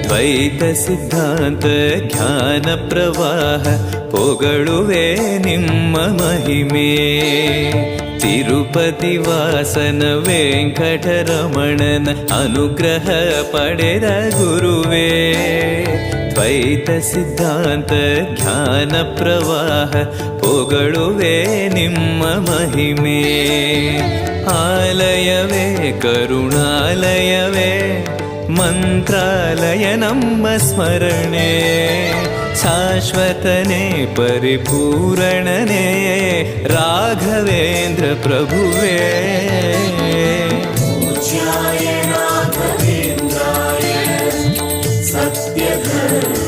ದ್ವೈತ ಸಿದ್ಧಾಂತ ಜ್ಞಾನ ಪ್ರವಾಹ ಪೊಗಳುವೆ ನಿಮ್ಮ ಮಹಿಮೆ. ತಿರುಪತಿ ವಾಸನ ವೆಂಕಟರಮಣನ ಅನುಗ್ರಹ ಪಡೆದ ಗುರುವೇ. ದ್ವೈತ ಸಿದ್ಧಾಂತ ಜ್ಞಾನ ಪ್ರವಾಹ ಪೊಗಳುವೆ ನಿಮ್ಮ ಮಹಿಮೆ. ಆಲಯವೇ ಕರುಣಾಲಯವೇ ಮಂತ್ರಾಲಯ ನಮ್ಮ ಸ್ಮರಣೆ. ಶಾಶ್ವತನೇ ಪರಿಪೂರಣನೇ ರಾಘವೇಂದ್ರ ಪ್ರಭುವೇ. पूज्याय राघवेन्द्राय सत्यधर्म